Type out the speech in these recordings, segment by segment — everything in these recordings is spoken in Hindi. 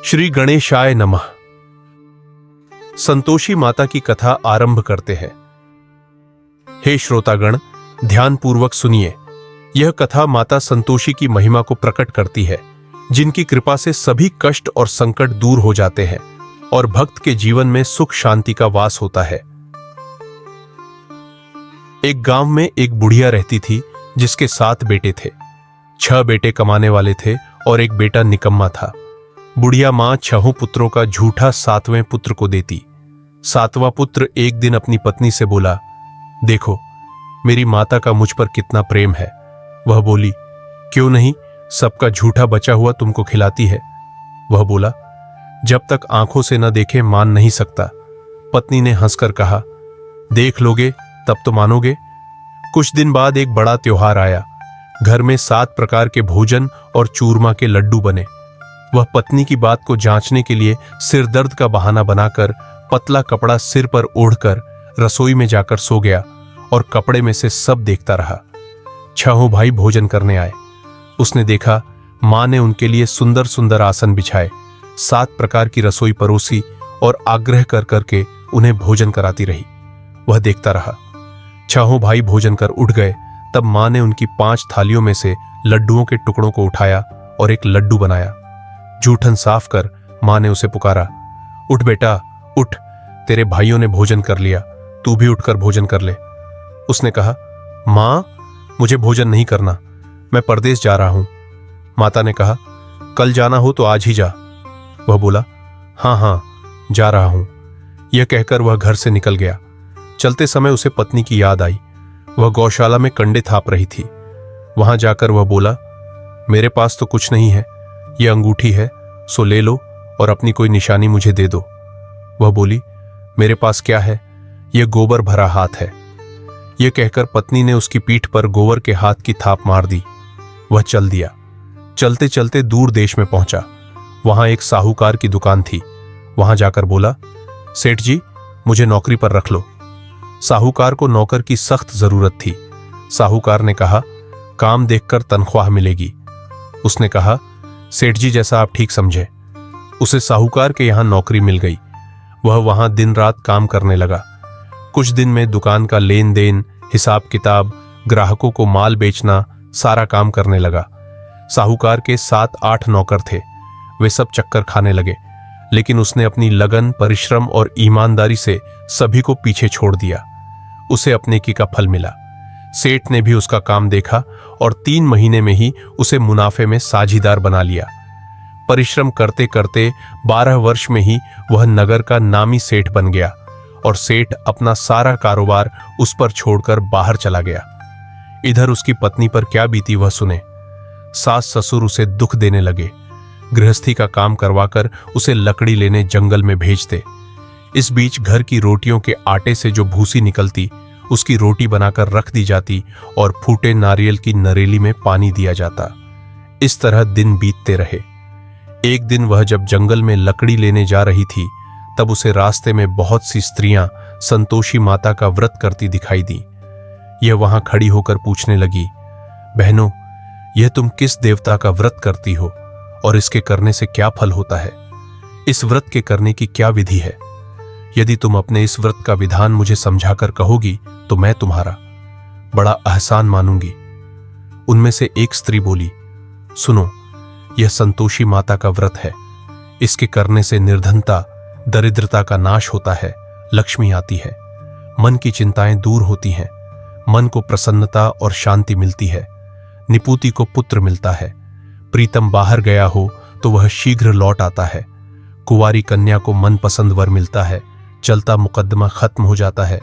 श्री गणेशाय नमः। संतोषी माता की कथा आरंभ करते हैं। हे श्रोतागण, ध्यानपूर्वक सुनिए। यह कथा माता संतोषी की महिमा को प्रकट करती है, जिनकी कृपा से सभी कष्ट और संकट दूर हो जाते हैं और भक्त के जीवन में सुख शांति का वास होता है। एक गांव में एक बुढ़िया रहती थी, जिसके 7 बेटे थे। 6 बेटे कमाने वाले थे और एक बेटा निकम्मा था। बुढ़िया मां 6 पुत्रों का झूठा 7वें पुत्र को देती। 7वां पुत्र एक दिन अपनी पत्नी से बोला, देखो मेरी माता का मुझ पर कितना प्रेम है। वह बोली, क्यों नहीं, सबका झूठा बचा हुआ तुमको खिलाती है। वह बोला, जब तक आंखों से न देखे मान नहीं सकता। पत्नी ने हंसकर कहा, देख लोगे तब तो मानोगे। कुछ दिन बाद एक बड़ा त्योहार आया। घर में 7 प्रकार के भोजन और चूरमा के लड्डू बने। वह पत्नी की बात को जांचने के लिए सिर दर्द का बहाना बनाकर पतला कपड़ा सिर पर ओढ़कर रसोई में जाकर सो गया और कपड़े में से सब देखता रहा। 6 भाई भोजन करने आए। उसने देखा मां ने उनके लिए सुंदर सुंदर आसन बिछाए, 7 प्रकार की रसोई परोसी और आग्रह कर करके उन्हें भोजन कराती रही। वह देखता रहा। 6 भाई भोजन कर उठ गए। तब मां ने उनकी 5 थालियों में से लड्डुओं के टुकड़ों को उठाया और एक लड्डू बनाया। जूठन साफ कर मां ने उसे पुकारा, उठ बेटा उठ, तेरे भाइयों ने भोजन कर लिया, तू भी उठकर भोजन कर ले। उसने कहा, मां मुझे भोजन नहीं करना, मैं परदेश जा रहा हूं। माता ने कहा, कल जाना हो तो आज ही जा। वह बोला, हाँ हाँ जा रहा हूं। यह कहकर वह घर से निकल गया। चलते समय उसे पत्नी की याद आई। वह गौशाला में कंडे थाप रही थी। वहां जाकर वह बोला, मेरे पास तो कुछ नहीं है, यह अंगूठी है, सो ले लो और अपनी कोई निशानी मुझे दे दो। वह बोली, मेरे पास क्या है, यह गोबर भरा हाथ है। यह कहकर पत्नी ने उसकी पीठ पर गोबर के हाथ की थाप मार दी। वह चल दिया। चलते चलते दूर देश में पहुंचा। वहां एक साहूकार की दुकान थी। वहां जाकर बोला, सेठ जी मुझे नौकरी पर रख लो। साहूकार को नौकर की सख्त जरूरत थी। साहूकार ने कहा, काम देखकर तनख्वाह मिलेगी। उसने कहा, सेठ जी जैसा आप ठीक समझे। उसे साहूकार के यहां नौकरी मिल गई। वह वहां दिन रात काम करने लगा। कुछ दिन में दुकान का लेन देन, हिसाब किताब, ग्राहकों को माल बेचना, सारा काम करने लगा। साहूकार के 7-8 नौकर थे। वे सब चक्कर खाने लगे, लेकिन उसने अपनी लगन, परिश्रम और ईमानदारी से सभी को पीछे छोड़ दिया। उसे अपने की का फल मिला। सेठ ने भी उसका काम देखा और 3 महीने में ही उसे मुनाफे में साझीदार बना लिया। परिश्रम करते करते 12 वर्ष में ही वह नगर का नामी सेठ बन गया और सेठ अपना सारा कारोबार उस पर छोड़कर बाहर चला गया। इधर उसकी पत्नी पर क्या बीती वह सुने। सास ससुर उसे दुख देने लगे। गृहस्थी का काम करवाकर उसे लकड़ी लेने जंगल में भेजते। इस बीच घर की रोटियों के आटे से जो भूसी निकलती, उसकी रोटी बनाकर रख दी जाती और फूटे नारियल की नरेली में पानी दिया जाता। इस तरह दिन बीतते रहे। एक दिन वह जब जंगल में लकड़ी लेने जा रही थी, तब उसे रास्ते में बहुत सी स्त्रियां संतोषी माता का व्रत करती दिखाई दी। यह वहां खड़ी होकर पूछने लगी, बहनों, यह तुम किस देवता का व्रत करती हो और इसके करने से क्या फल होता है? इस व्रत के करने की क्या विधि है? यदि तुम अपने इस व्रत का विधान मुझे समझाकर कहोगी तो मैं तुम्हारा बड़ा एहसान मानूंगी। उनमें से एक स्त्री बोली, सुनो, यह संतोषी माता का व्रत है। इसके करने से निर्धनता, दरिद्रता का नाश होता है, लक्ष्मी आती है, मन की चिंताएं दूर होती हैं, मन को प्रसन्नता और शांति मिलती है, निपुति को पुत्र मिलता है, प्रीतम बाहर गया हो तो वह शीघ्र लौट आता है, कुंवारी कन्या को मनपसंद वर मिलता है, चलता मुकद्दमा खत्म हो जाता है,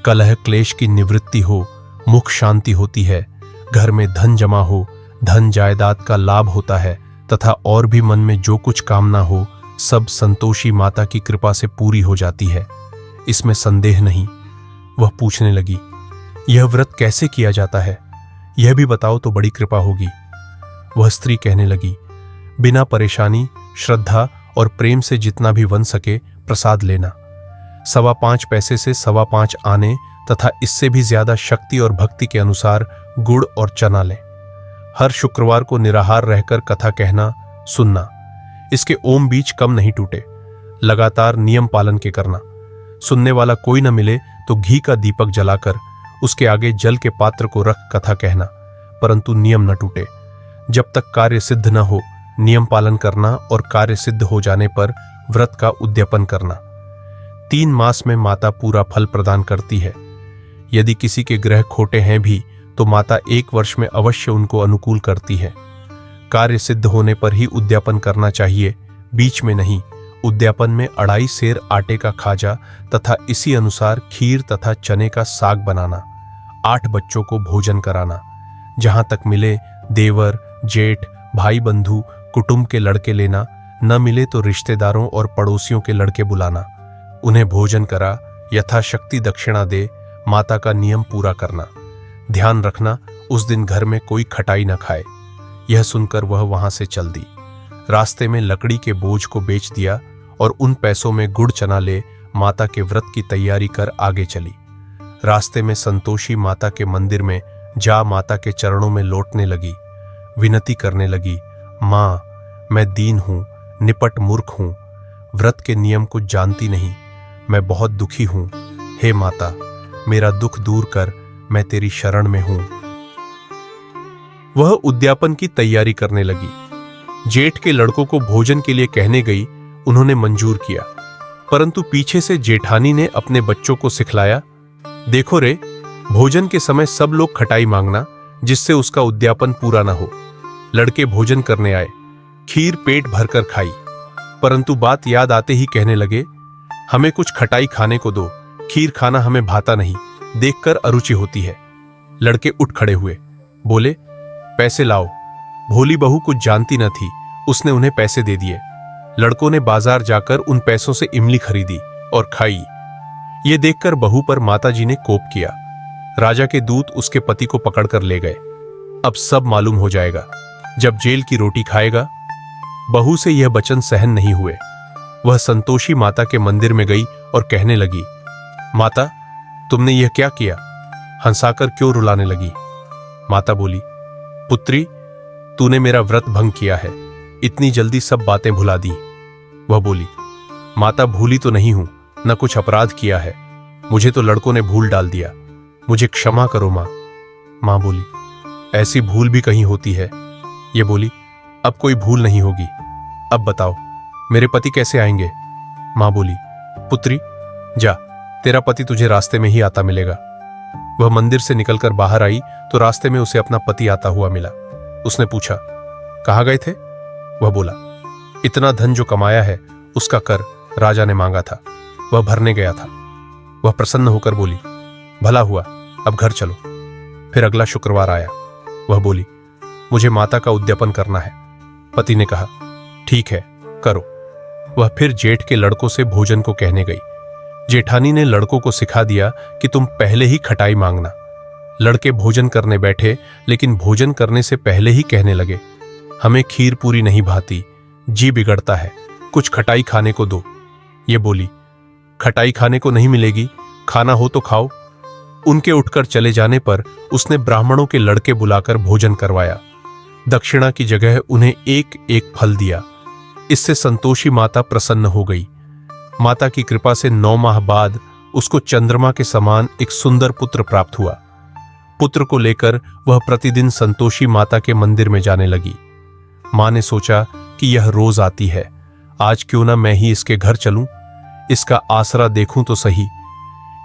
कलह क्लेश की निवृत्ति हो, मुख शांति होती है, घर में धन जमा हो, धन जायदाद का लाभ होता है तथा और भी मन में जो कुछ कामना हो सब संतोषी माता की कृपा से पूरी हो जाती है, इसमें संदेह नहीं। वह पूछने लगी, यह व्रत कैसे किया जाता है, यह भी बताओ तो बड़ी कृपा होगी। वह स्त्री कहने लगी, बिना परेशानी, श्रद्धा और प्रेम से जितना भी बन सके प्रसाद लेना। 5.25 पैसे से 5.25 आने तथा इससे भी ज्यादा शक्ति और भक्ति के अनुसार गुड़ और चना लें। हर शुक्रवार को निराहार रहकर कथा कहना, सुनना। इसके ओम बीज कम नहीं टूटे। लगातार नियम पालन के करना। सुनने वाला कोई न मिले तो घी का दीपक जलाकर उसके आगे जल के पात्र को रख कथा कहना, परंतु नियम न टूटे। जब तक कार्य सिद्ध न हो नियम पालन करना और कार्य सिद्ध हो जाने पर व्रत का उद्यापन करना। 3 मास में माता पूरा फल प्रदान करती है। यदि किसी के ग्रह खोटे हैं भी तो माता 1 वर्ष में अवश्य उनको अनुकूल करती है। कार्य सिद्ध होने पर ही उद्यापन करना चाहिए, बीच में नहीं। उद्यापन में 2.5 सेर आटे का खाजा तथा इसी अनुसार खीर तथा चने का साग बनाना। 8 बच्चों को भोजन कराना। जहां तक मिले देवर, जेठ, भाई बंधु, कुटुंब के लड़के लेना, न मिले तो रिश्तेदारों और पड़ोसियों के लड़के बुलाना। उन्हें भोजन करा, यथाशक्ति दक्षिणा दे, माता का नियम पूरा करना। ध्यान रखना उस दिन घर में कोई खटाई न खाए। यह सुनकर वह वहां से चल दी। रास्ते में लकड़ी के बोझ को बेच दिया और उन पैसों में गुड़ चना ले माता के व्रत की तैयारी कर आगे चली। रास्ते में संतोषी माता के मंदिर में जा माता के चरणों में लौटने लगी। विनती करने लगी, माँ मैं दीन हूं, निपट मूर्ख हूं, व्रत के नियम कुछ जानती नहीं, मैं बहुत दुखी हूं। हे माता मेरा दुख दूर कर, मैं तेरी शरण में हूं। वह उद्यापन की तैयारी करने लगी। जेठ के लड़कों को भोजन के लिए कहने गई, उन्होंने मंजूर किया, परंतु पीछे से जेठानी ने अपने बच्चों को सिखलाया, देखो रे, भोजन के समय सब लोग खटाई मांगना जिससे उसका उद्यापन पूरा ना हो। लड़के भोजन करने आए, खीर पेट भरकर खाई, परंतु बात याद आते ही कहने लगे, हमें कुछ खटाई खाने को दो, खीर खाना हमें भाता नहीं, देखकर अरुचि होती है। लड़के उठ खड़े हुए, बोले, पैसे लाओ। भोली बहू कुछ जानती न थी, उसने उन्हें पैसे दे दिए। लड़कों ने बाजार जाकर उन पैसों से इमली खरीदी और खाई। ये देखकर बहू पर माताजी ने कोप किया। राजा के दूत उसके पति को पकड़कर ले गए। अब सब मालूम हो जाएगा जब जेल की रोटी खाएगा। बहू से यह वचन सहन नहीं हुए। वह संतोषी माता के मंदिर में गई और कहने लगी, माता तुमने यह क्या किया? हंसाकर क्यों रुलाने लगी? माता बोली, पुत्री तूने मेरा व्रत भंग किया है, इतनी जल्दी सब बातें भुला दी। वह बोली, माता भूली तो नहीं हूं, न कुछ अपराध किया है, मुझे तो लड़कों ने भूल डाल दिया, मुझे क्षमा करो मां। मां बोली, ऐसी भूल भी कहीं होती है? ये बोली, अब कोई भूल नहीं होगी। अब बताओ मेरे पति कैसे आएंगे? मां बोली, पुत्री जा, तेरा पति तुझे रास्ते में ही आता मिलेगा। वह मंदिर से निकलकर बाहर आई तो रास्ते में उसे अपना पति आता हुआ मिला। उसने पूछा, कहाँ गए थे? वह बोला, इतना धन जो कमाया है उसका कर राजा ने मांगा था, वह भरने गया था। वह प्रसन्न होकर बोली, भला हुआ, अब घर चलो। फिर अगला शुक्रवार आया। वह बोली, मुझे माता का उद्यापन करना है। पति ने कहा, ठीक है करो। वह फिर जेठ के लड़कों से भोजन को कहने गई। जेठानी ने लड़कों को सिखा दिया कि तुम पहले ही खटाई मांगना। लड़के भोजन करने बैठे, लेकिन भोजन करने से पहले ही कहने लगे, हमें खीर पूरी नहीं भाती, जी बिगड़ता है, कुछ खटाई खाने को दो। ये बोली, खटाई खाने को नहीं मिलेगी, खाना हो तो खाओ। उनके उठकर चले जाने पर उसने ब्राह्मणों के लड़के बुलाकर भोजन करवाया। दक्षिणा की जगह उन्हें एक एक फल दिया। इससे संतोषी माता प्रसन्न हो गई। माता की कृपा से 9 माह बाद उसको चंद्रमा के समान एक सुंदर पुत्र प्राप्त हुआ। पुत्र को लेकर वह प्रतिदिन संतोषी माता के मंदिर में जाने लगी। मां ने सोचा कि यह रोज आती है, आज क्यों ना मैं ही इसके घर चलूं, इसका आसरा देखूं तो सही।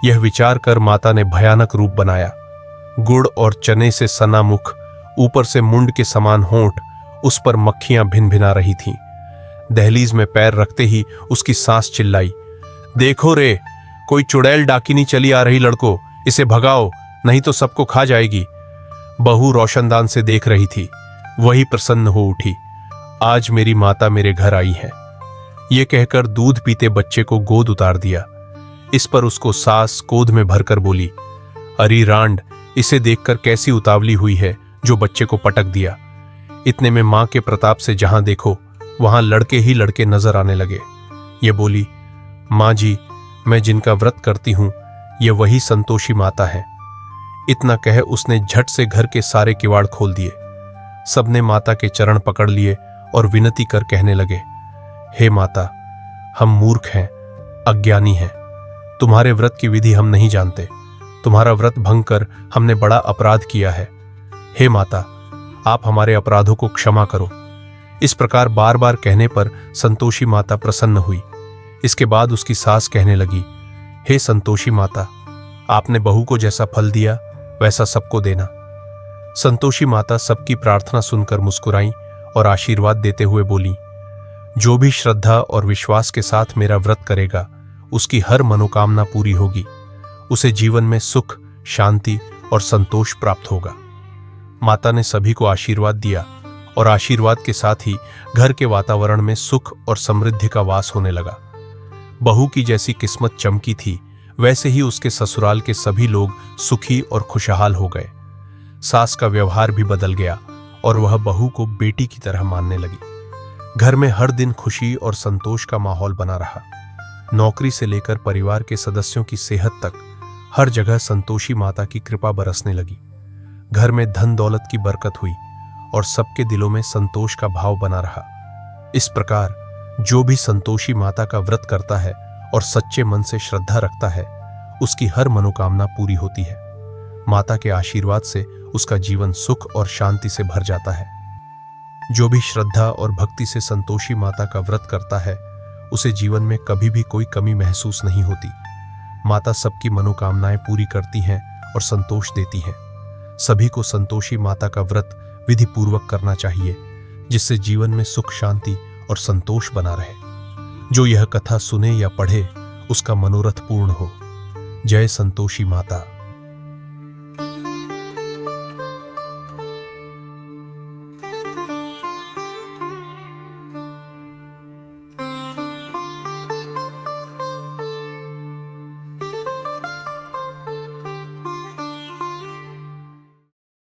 यह विचार कर माता ने भयानक रूप बनाया। गुड़ और चने से सना मुख, ऊपर से मुंड के समान होंठ, उस पर मक्खियां भिन भिना रही थीं। दहलीज में पैर रखते ही उसकी सांस चिल्लाई, देखो रे, कोई चुड़ैल डाकिनी चली आ रही लड़को, इसे भगाओ नहीं तो सबको खा जाएगी। बहू रोशनदान से देख रही थी, वही प्रसन्न हो उठी, आज मेरी माता मेरे घर आई है। ये कहकर दूध पीते बच्चे को गोद उतार दिया। इस पर उसको सास गोद में भरकर बोली, अरी रांड, इसे देखकर कैसी उतावली हुई है जो बच्चे को पटक दिया। इतने में मां के प्रताप से जहां देखो वहां लड़के ही लड़के नजर आने लगे। ये बोली, मां जी, मैं जिनका व्रत करती हूं ये वही संतोषी माता है। इतना कह उसने झट से घर के सारे किवाड़ खोल दिए। सबने माता के चरण पकड़ लिए और विनती कर कहने लगे, हे माता, हम मूर्ख हैं, अज्ञानी हैं। तुम्हारे व्रत की विधि हम नहीं जानते। तुम्हारा व्रत भंग कर हमने बड़ा अपराध किया है। हे माता, आप हमारे अपराधों को क्षमा करो। इस प्रकार बार बार कहने पर संतोषी माता प्रसन्न हुई। इसके बाद उसकी सास कहने लगी, हे संतोषी माता, आपने बहू को जैसा फल दिया वैसा सबको देना। संतोषी माता सबकी प्रार्थना सुनकर मुस्कुराई और आशीर्वाद देते हुए बोली, जो भी श्रद्धा और विश्वास के साथ मेरा व्रत करेगा उसकी हर मनोकामना पूरी होगी। उसे जीवन में सुख, शांति और संतोष प्राप्त होगा। माता ने सभी को आशीर्वाद दिया और आशीर्वाद के साथ ही घर के वातावरण में सुख और समृद्धि का वास होने लगा। बहू की जैसी किस्मत चमकी थी, वैसे ही उसके ससुराल के सभी लोग सुखी और खुशहाल हो गए। सास का व्यवहार भी बदल गया और वह बहू को बेटी की तरह मानने लगी। घर में हर दिन खुशी और संतोष का माहौल बना रहा। नौकरी से लेकर परिवार के सदस्यों की सेहत तक हर जगह संतोषी माता की कृपा बरसने लगी। घर में धन दौलत की बरकत हुई और सबके दिलों में संतोष का भाव बना रहा। इस प्रकार जो भी संतोषी माता का व्रत करता है और सच्चे मन से श्रद्धा रखता है, उसकी हर मनोकामना पूरी होती है। माता के आशीर्वाद से उसका जीवन सुख और शांति से भर जाता है। जो भी श्रद्धा और भक्ति से संतोषी माता का व्रत करता है, उसे जीवन में कभी भी कोई कमी महसूस नहीं होती। माता सबकी मनोकामनाएं पूरी करती हैं और संतोष देती हैं। सभी को संतोषी माता का व्रत विधि पूर्वक करना चाहिए, जिससे जीवन में सुख, शांति और संतोष बना रहे। जो यह कथा सुने या पढ़े, उसका मनोरथ पूर्ण हो। जय संतोषी माता।